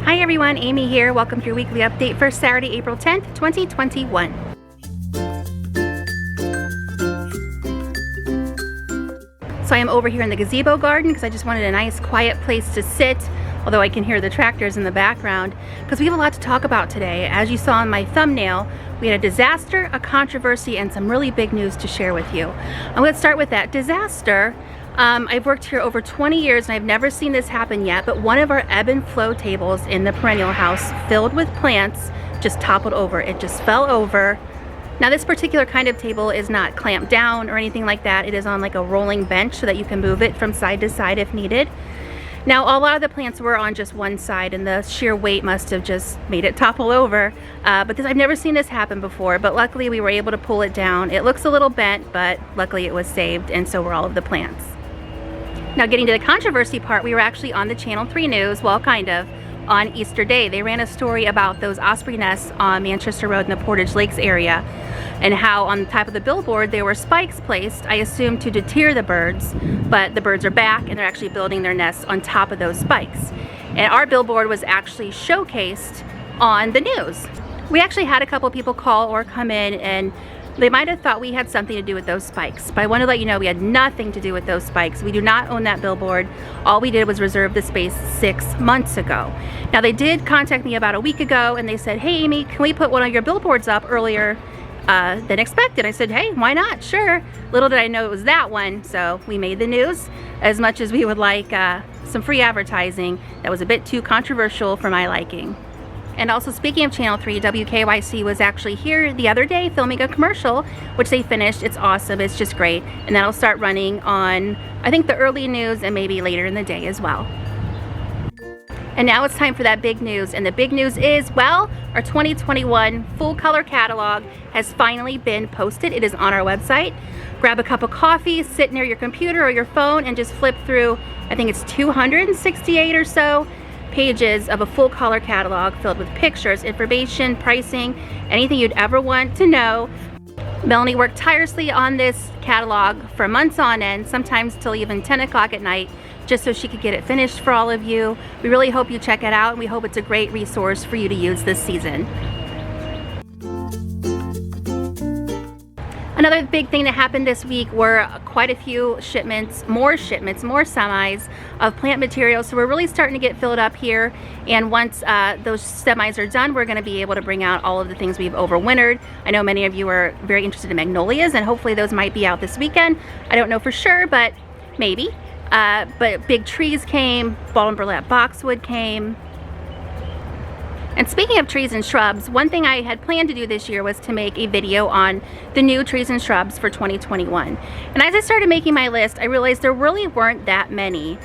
Hi everyone, Amy here. Welcome to your weekly update for Saturday, April 10th, 2021. So I am over here in the gazebo garden because I just wanted a nice quiet place to sit, although I can hear the tractors in the background, because we have a lot to talk about today. As you saw in my thumbnail, we had a disaster, a controversy, and some really big news to share with you. I'm going to start with that disaster. I've worked here over 20 years and I've never seen this happen yet, but one of our ebb and flow tables in the perennial house filled with plants just toppled over. It just fell over. Now this particular kind of table is not clamped down or anything like that. It is on like a rolling bench so that you can move it from side to side if needed. Now a lot of the plants were on just one side and the sheer weight must have just made it topple over. But I've never seen this happen before, but luckily we were able to pull it down. It looks a little bent, but luckily it was saved, and so were all of the plants. Now getting to the controversy part, we were actually on the Channel 3 News, well kind of, on Easter Day. They ran a story about those osprey nests on Manchester Road in the Portage Lakes area, and how on the top of the billboard there were spikes placed, I assume to deter the birds, but the birds are back and they're actually building their nests on top of those spikes. And our billboard was actually showcased on the news. We actually had a couple people call or come in, and they might have thought we had something to do with those spikes, but I want to let you know we had nothing to do with those spikes. We do not own that billboard. All we did was reserve the space 6 months ago. Now they did contact me about a week ago and they said, hey Amy, can we put one of your billboards up earlier than expected? I said, hey, why not? Sure. Little did I know it was that one, so we made the news. As much as we would like some free advertising, that was a bit too controversial for my liking. And also, speaking of Channel 3, WKYC was actually here the other day filming a commercial, which they finished. It's awesome. It's just great. And that'll start running on, I think, the early news and maybe later in the day as well. And now it's time for that big news. And the big news is, well, our 2021 full color catalog has finally been posted. It is on our website. Grab a cup of coffee, sit near your computer or your phone, and just flip through, I think it's 268 or so pages of a full color catalog filled with pictures, information, pricing, anything you'd ever want to know. Melanie worked tirelessly on this catalog for months on end, sometimes till even 10 o'clock at night, just so she could get it finished for all of you. We really hope you check it out, and we hope it's a great resource for you to use this season. Another big thing that happened this week were quite a few shipments, more semis of plant materials. So we're really starting to get filled up here. And once those semis are done, we're going to be able to bring out all of the things we've overwintered. I know many of you are very interested in magnolias, and hopefully those might be out this weekend. I don't know for sure, but maybe. But big trees came, ball and burlap boxwood came. And speaking of trees and shrubs, one thing I had planned to do this year was to make a video on the new trees and shrubs for 2021. And as I started making my list, I realized there really weren't that many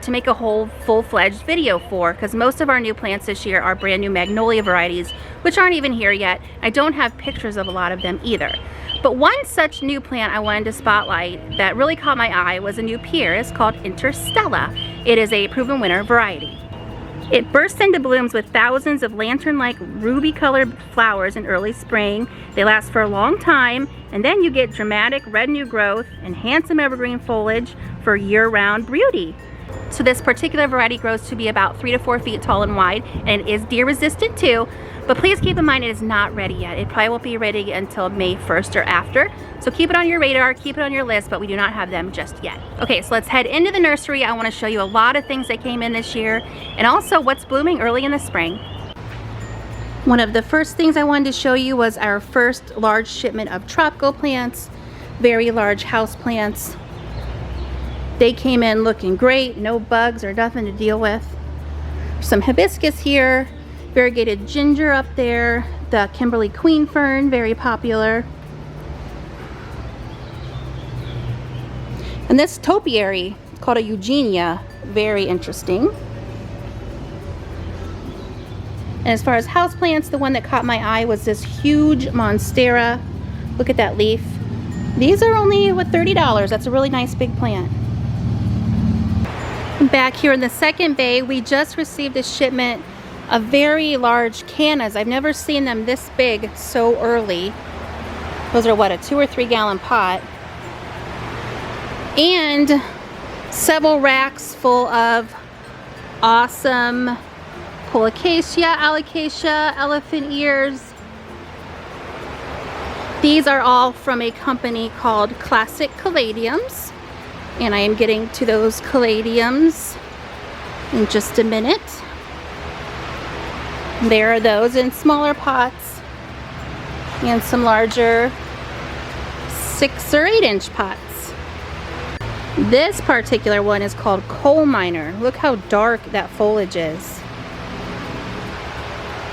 to make a whole full-fledged video for, because most of our new plants this year are brand new magnolia varieties, which aren't even here yet. I don't have pictures of a lot of them either. But one such new plant I wanted to spotlight that really caught my eye was a new Pieris called Interstella. It is a proven winter variety. It bursts into blooms with thousands of lantern-like ruby-colored flowers in early spring. They last for a long time, and then you get dramatic red new growth and handsome evergreen foliage for year-round beauty. So this particular variety grows to be about 3 to 4 feet tall and wide, and it is deer resistant too. But please keep in mind it is not ready yet. It probably won't be ready until May 1st or after. So keep it on your radar, keep it on your list, but we do not have them just yet. Okay, so let's head into the nursery. I want to show you a lot of things that came in this year, and also what's blooming early in the spring. One of the first things I wanted to show you was our first large shipment of tropical plants, very large house plants. They came in looking great, no bugs or nothing to deal with. Some hibiscus here, variegated ginger up there, the Kimberly queen fern, very popular. And this topiary, called a eugenia, very interesting. And as far as houseplants, the one that caught my eye was this huge monstera. Look at that leaf. These are only, what, $30. That's a really nice big plant. Back here in the second bay, we just received a shipment of very large cannas. I've never seen them this big so early. Those are what, a 2 or 3 gallon pot. And several racks full of awesome colocasia, alocasia, elephant ears. These are all from a company called Classic Caladiums, and I am getting to those caladiums in just a minute. There are those in smaller pots and some larger 6 or 8 inch pots. This particular one is called Coal Miner. Look how dark that foliage is.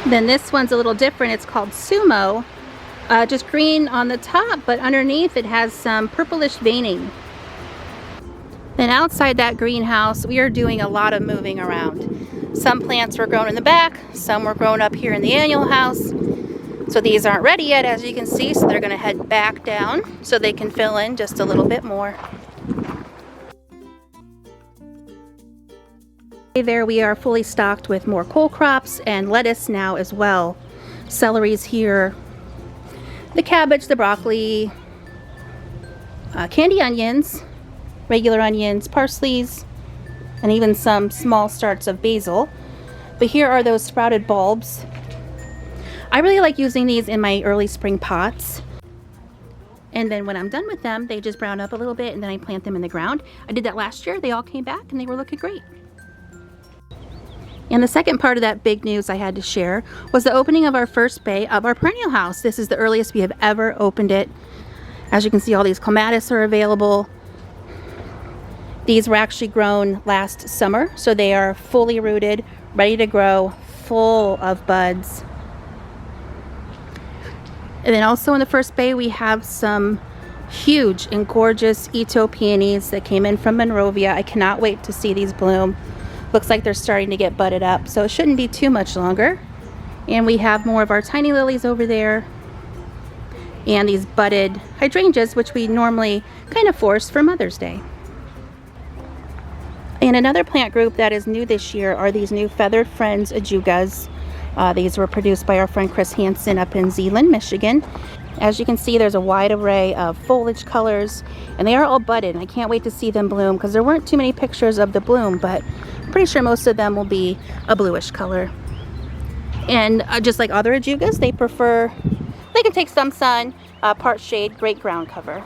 Then this one's a little different. It's called Sumo. Just green on the top, but underneath it has some purplish veining. Then outside that greenhouse, we are doing a lot of moving around. Some plants were grown in the back, some were grown up here in the annual house. So these aren't ready yet, as you can see, so they're going to head back down so they can fill in just a little bit more. There we are fully stocked with more cole crops and lettuce now as well. Celery's here. The cabbage, the broccoli, candy onions, regular onions, parsleys, and even some small starts of basil. But here are those sprouted bulbs. I really like using these in my early spring pots. And then when I'm done with them, they just brown up a little bit and then I plant them in the ground. I did that last year. They all came back and they were looking great. And the second part of that big news I had to share was the opening of our first bay of our perennial house. This is the earliest we have ever opened it. As you can see, all these clematis are available. These were actually grown last summer, so they are fully rooted, ready to grow, full of buds. And then also in the first bay, we have some huge and gorgeous Ito peonies that came in from Monrovia. I cannot wait to see these bloom. Looks like they're starting to get budded up, so it shouldn't be too much longer. And we have more of our tiny lilies over there. And these budded hydrangeas, which we normally kind of force for Mother's Day. And another plant group that is new this year are these new Feathered Friends ajugas. These were produced by our friend Chris Hansen up in Zeeland, Michigan. As you can see, there's a wide array of foliage colors, and they are all budded. I can't wait to see them bloom because there weren't too many pictures of the bloom, but I'm pretty sure most of them will be a bluish color. And just like other ajugas, they can take some sun, part shade, great ground cover.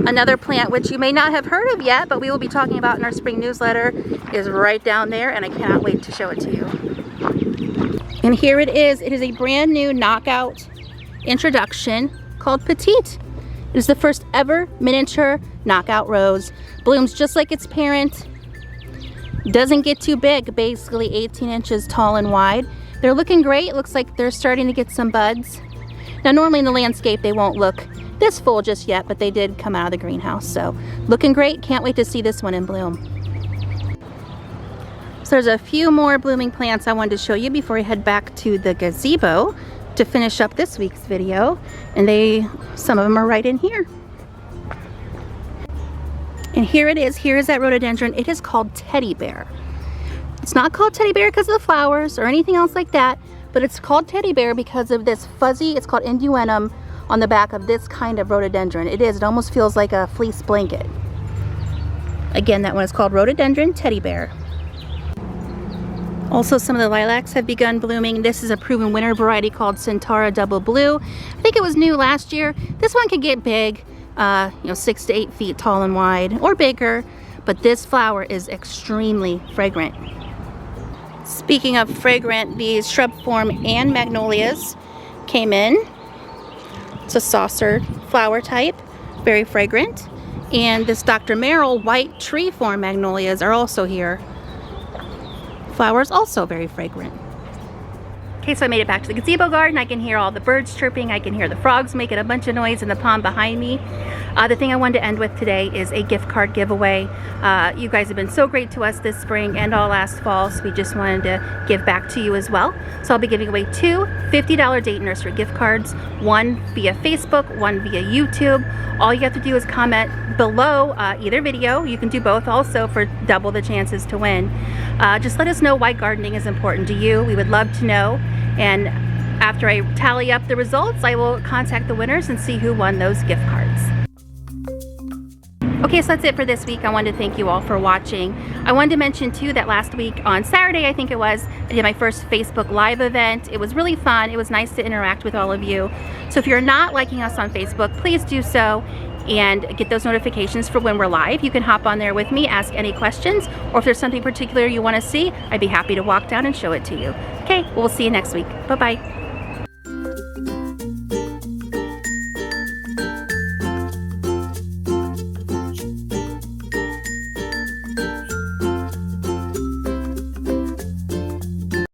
Another plant which you may not have heard of yet, but we will be talking about in our spring newsletter, is right down there, and I cannot wait to show it to you. And here it is. It is a brand new knockout introduction called Petite. It is the first ever miniature knockout rose. Blooms just like its parent. Doesn't get too big, basically 18 inches tall and wide. They're looking great. It looks like they're starting to get some buds. Now normally in the landscape they won't look this full just yet, but they did come out of the greenhouse. So looking great. Can't wait to see this one in bloom. So there's a few more blooming plants I wanted to show you before we head back to the gazebo to finish up this week's video. And some of them are right in here. And here it is. Here is that rhododendron. It is called Teddy Bear. It's not called Teddy Bear because of the flowers or anything else like that, but it's called Teddy Bear because of this fuzzy, it's called induenum, on the back of this kind of rhododendron. It almost feels like a fleece blanket. Again, that one is called Rhododendron Teddy Bear. Also, some of the lilacs have begun blooming. This is a proven winter variety called Centaura Double Blue. I think it was new last year. This one can get big, 6 to 8 feet tall and wide, or bigger, but this flower is extremely fragrant. Speaking of fragrant, these shrub form and magnolias came in. It's a saucer flower type, very fragrant. And this Dr. Merrill white tree form magnolias are also here. Flowers also very fragrant. Okay, so I made it back to the gazebo garden. I can hear all the birds chirping. I can hear the frogs making a bunch of noise in the pond behind me. The thing I wanted to end with today is a gift card giveaway. You guys have been so great to us this spring and all last fall, so we just wanted to give back to you as well. So I'll be giving away 2 $50 Dayton Nursery gift cards, one via Facebook, one via YouTube. All you have to do is comment below either video. You can do both also for double the chances to win. Just let us know why gardening is important to you. We would love to know. And after I tally up the results, I will contact the winners and see who won those gift cards. Okay, so that's it for this week. I wanted to thank you all for watching. I wanted to mention too that last week on Saturday, I think it was, I did my first Facebook Live event. It was really fun. It was nice to interact with all of you. So if you're not liking us on Facebook, please do so and get those notifications for when we're live. You can hop on there with me, ask any questions, or if there's something particular you want to see, I'd be happy to walk down and show it to you. Okay, well, we'll see you next week. Bye-bye.